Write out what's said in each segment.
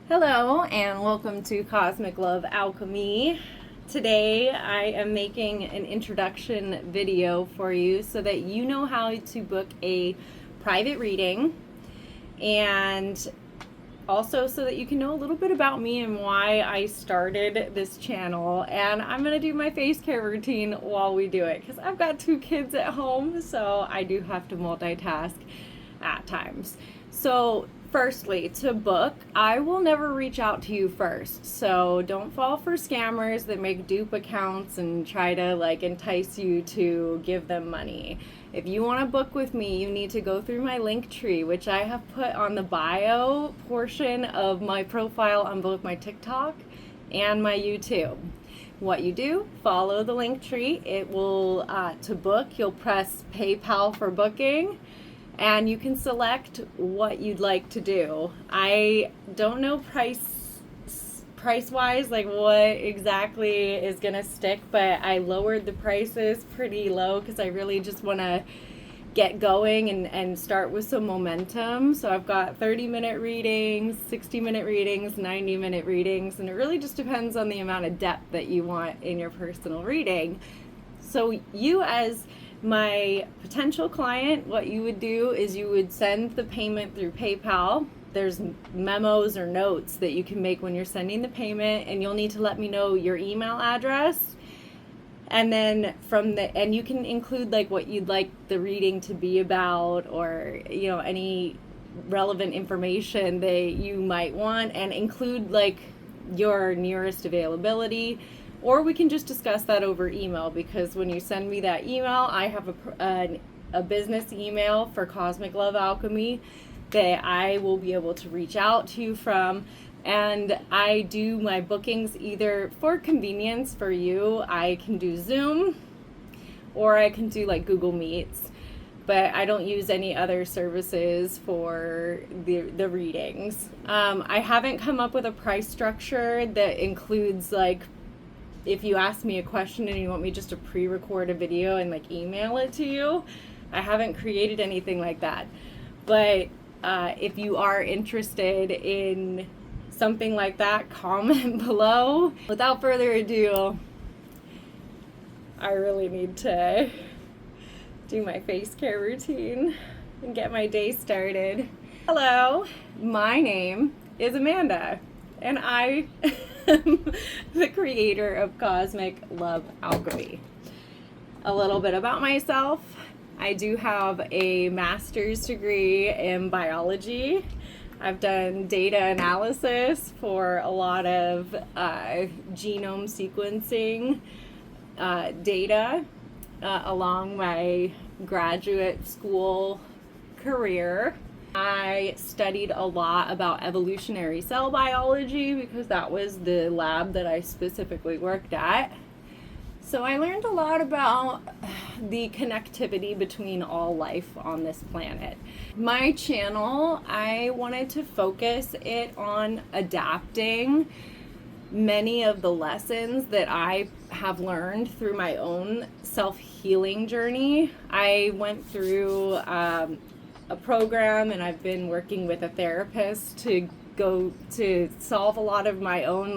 Hello and welcome to Cosmic Love Alchemy. Today I am making an introduction video for you so that you know how to book a private reading, and also so that you can know a little bit about me and why I started this channel. And I'm going to do my face care routine while we do it because I've got 2 kids at home, so I do have to multitask at times. So firstly, to book, I will never reach out to you first. So don't fall for scammers that make dupe accounts and try to entice you to give them money. If you want to book with me, you need to go through my link tree, which I have put on the bio portion of my profile on both my TikTok and my YouTube. What you do, follow the link tree. It will, to book, you'll press PayPal for booking, and you can select what you'd like to do. I don't know price-wise, like what exactly is gonna stick, but I lowered the prices pretty low because I really just want to get going and start with some momentum. So I've got 30-minute readings, 60-minute readings, 90-minute readings, and it really just depends on the amount of depth that you want in your personal reading. So you, as my potential client, what you would do is you would send the payment through PayPal. There's memos or notes that you can make when you're sending the payment, and you'll need to let me know your email address. And then and you can include what you'd like the reading to be about, or any relevant information that you might want, and include your nearest availability. Or we can just discuss that over email, because when you send me that email, I have a business email for Cosmic Love Alchemy that I will be able to reach out to you from. And I do my bookings either for convenience for you. I can do Zoom, or I can do Google Meets, but I don't use any other services for the readings. I haven't come up with a price structure that includes if you ask me a question and you want me just to pre-record a video and email it to you. I haven't created anything like that. But if you are interested in something like that, comment below. Without further ado, I really need to do my face care routine and get my day started. Hello, my name is Amanda, and I am the creator of Cosmic Love Alchemy. A little bit about myself. I do have a master's degree in biology. I've done data analysis for a lot of genome sequencing data along my graduate school career. I studied a lot about evolutionary cell biology because that was the lab that I specifically worked at. So I learned a lot about the connectivity between all life on this planet. My channel, I wanted to focus it on adapting many of the lessons that I have learned through my own self-healing journey. I went through a program, and I've been working with a therapist to solve a lot of my own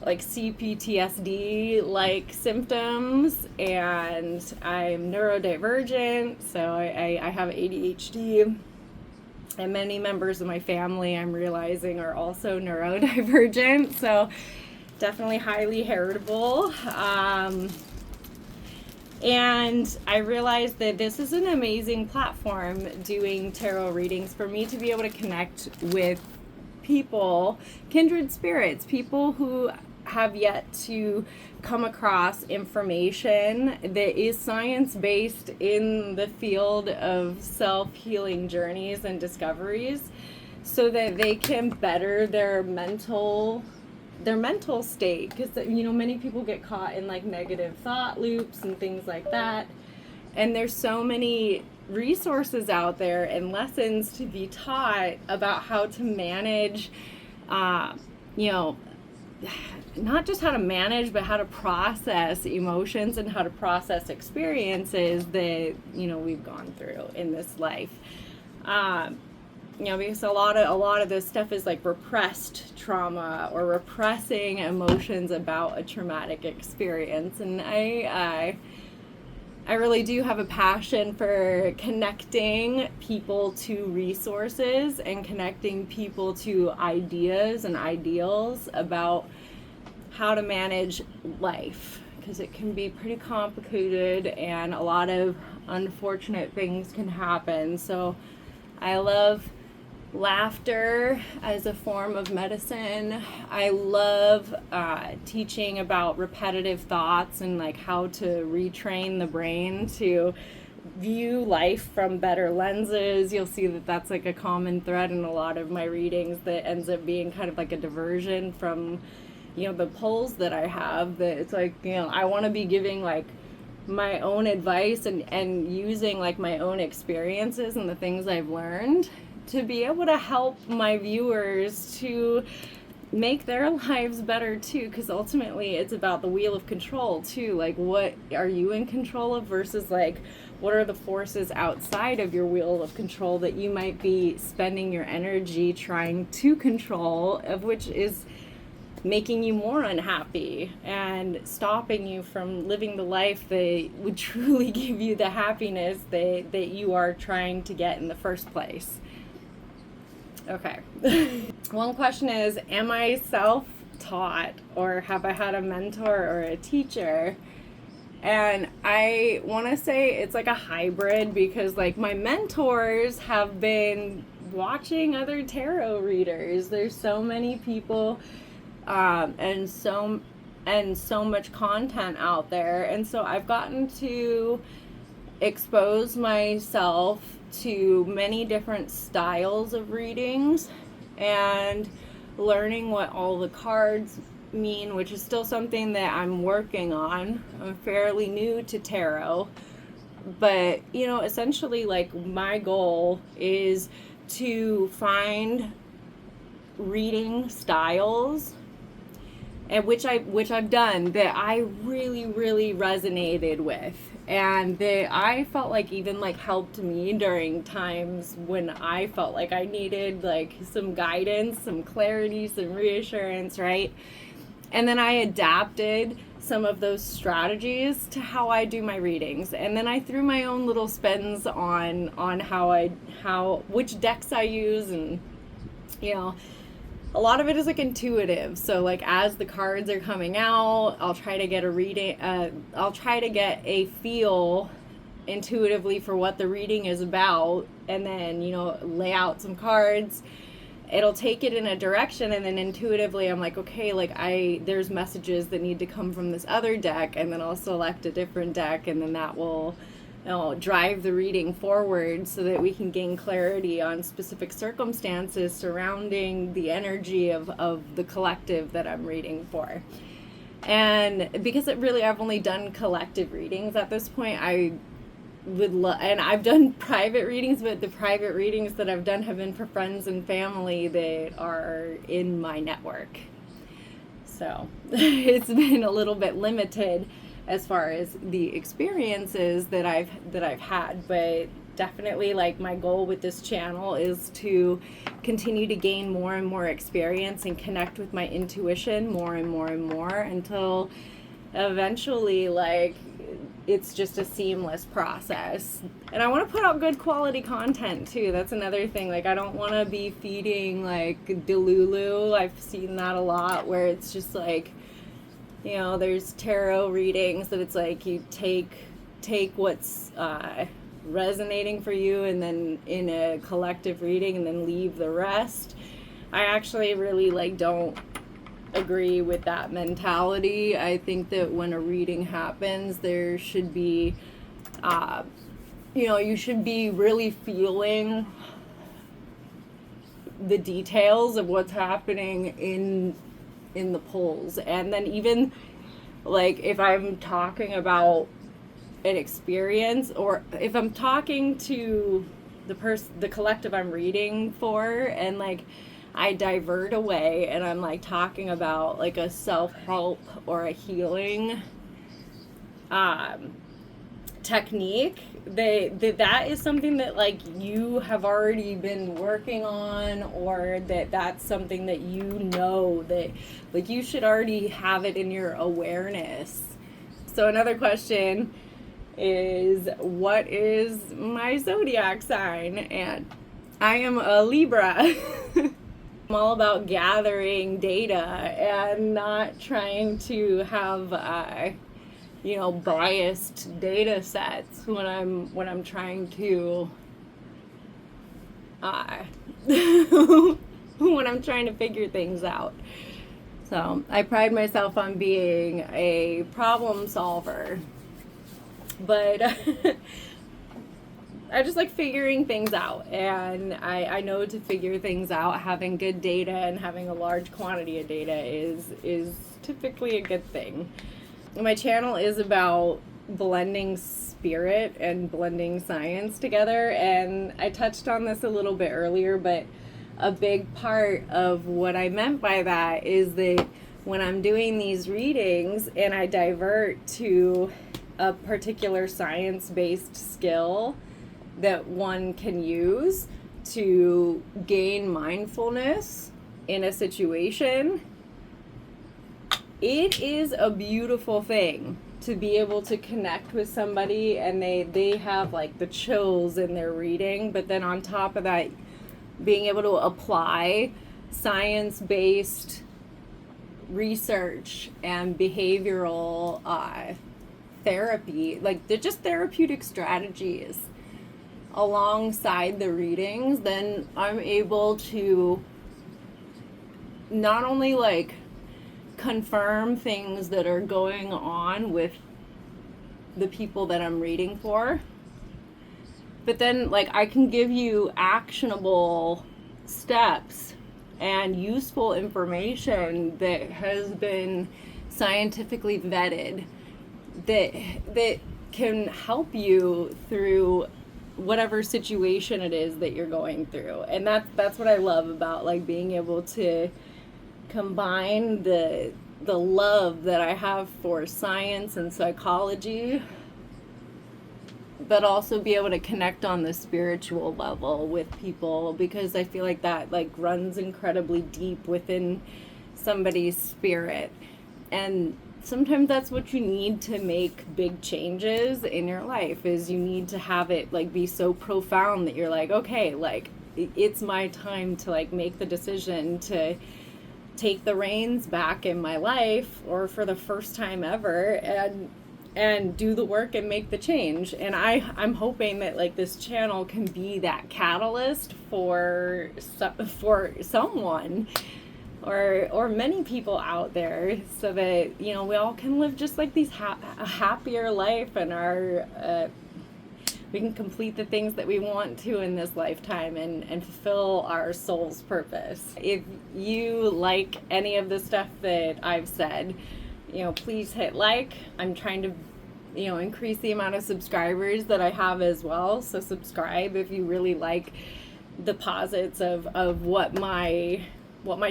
CPTSD symptoms, and I'm neurodivergent, so I have ADHD, and many members of my family, I'm realizing, are also neurodivergent, so definitely highly heritable. And I realized that this is an amazing platform, doing tarot readings, for me to be able to connect with people, kindred spirits, people who have yet to come across information that is science-based in the field of self-healing journeys and discoveries, so that they can better their mental state, because many people get caught in negative thought loops and things like that, and there's so many resources out there and lessons to be taught about how to manage not just how to manage, but how to process emotions and how to process experiences that we've gone through in this life. because a lot of this stuff is like repressed trauma or repressing emotions about a traumatic experience. And I really do have a passion for connecting people to resources and connecting people to ideas and ideals about how to manage life, because it can be pretty complicated and a lot of unfortunate things can happen. So I love laughter as a form of medicine. I love teaching about repetitive thoughts and like how to retrain the brain to view life from better lenses. You'll see that that's like a common thread in a lot of my readings that ends up being kind of like a diversion from, the polls that I have. That it's like, I want to be giving like my own advice and using like my own experiences and the things I've learned to be able to help my viewers to make their lives better too, because ultimately it's about the wheel of control too. Like, what are you in control of versus like what are the forces outside of your wheel of control that you might be spending your energy trying to control, of which is making you more unhappy and stopping you from living the life that would truly give you the happiness that you are trying to get in the first place. Okay. One question is, am I self-taught or have I had a mentor or a teacher? And I want to say it's like a hybrid, because like my mentors have been watching other tarot readers. There's so many people and so much content out there. And so I've gotten to expose myself to many different styles of readings and learning what all the cards mean, which is still something that I'm working on. I'm fairly new to tarot, but essentially like my goal is to find reading styles, and which I've done, that I really resonated with, and that I felt like even like helped me during times when I felt like I needed like some guidance, some clarity, some reassurance, right? And then I adapted some of those strategies to how I do my readings, and then I threw my own little spins on which decks I use, and a lot of it is like intuitive. So like as the cards are coming out, I'll try to get a reading. I'll try to get a feel intuitively for what the reading is about, and then lay out some cards. It'll take it in a direction, and then intuitively I'm like, okay, like there's messages that need to come from this other deck, and then I'll select a different deck, and then that will drive the reading forward so that we can gain clarity on specific circumstances surrounding the energy of the collective that I'm reading for. And because I've only done collective readings at this point, I would and I've done private readings, but the private readings that I've done have been for friends and family that are in my network. So it's been a little bit limited as far as the experiences that I've had, but definitely like my goal with this channel is to continue to gain more and more experience and connect with my intuition more and more and more, until eventually like it's just a seamless process. And I want to put out good quality content too. That's another thing. Like I don't want to be feeding like Delulu. I've seen that a lot, where it's just like, there's tarot readings that it's like you take what's resonating for you, and then in a collective reading, and then leave the rest. I actually really don't agree with that mentality. I think that when a reading happens, there should be you should be really feeling the details of what's happening in the polls. And then even like if I'm talking about an experience, or if I'm talking to the collective I'm reading for, and like I divert away and I'm like talking about like a self-help or a healing technique, that is something that like you have already been working on, or that's something that you know that like you should already have it in your awareness. So another question is, what is my zodiac sign? And I am a Libra. I'm all about gathering data and not trying to have biased data sets when I'm trying to when I'm trying to figure things out. So I pride myself on being a problem solver, but I just like figuring things out, and I know to figure things out, having good data and having a large quantity of data is typically a good thing. My channel is about blending spirit and blending science together, and I touched on this a little bit earlier, but a big part of what I meant by that is that when I'm doing these readings and I divert to a particular science-based skill that one can use to gain mindfulness in a situation, it is a beautiful thing to be able to connect with somebody and they have like the chills in their reading, but then on top of that, being able to apply science-based research and behavioral therapy, like they're just therapeutic strategies alongside the readings, then I'm able to not only like confirm things that are going on with the people that I'm reading for, but then like I can give you actionable steps and useful information that has been scientifically vetted that can help you through whatever situation it is that you're going through. And that's what I love about like being able to combine the love that I have for science and psychology, but also be able to connect on the spiritual level with people, because I feel like that like runs incredibly deep within somebody's spirit. And sometimes that's what you need to make big changes in your life, is you need to have it like be so profound that you're like, okay, like it's my time to like make the decision to take the reins back in my life, or for the first time ever, and do the work and make the change. And I'm hoping that like this channel can be that catalyst for someone or many people out there, so that we all can live just like these a happier life, and we can complete the things that we want to in this lifetime and fulfill our soul's purpose. If you like any of the stuff that I've said, please hit like. I'm trying to increase the amount of subscribers that I have as well, so subscribe if you really like the posits of what my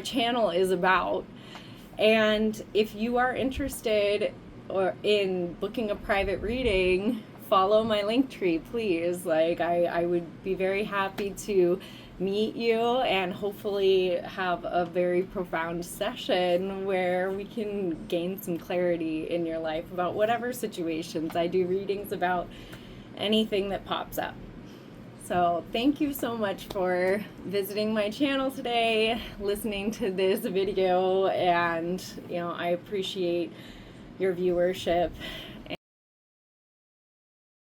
channel is about. And if you are interested or in booking a private reading, follow my link tree, please. Like I would be very happy to meet you and hopefully have a very profound session where we can gain some clarity in your life about whatever situations. I do readings about anything that pops up. So thank you so much for visiting my channel today, listening to this video, and I appreciate your viewership.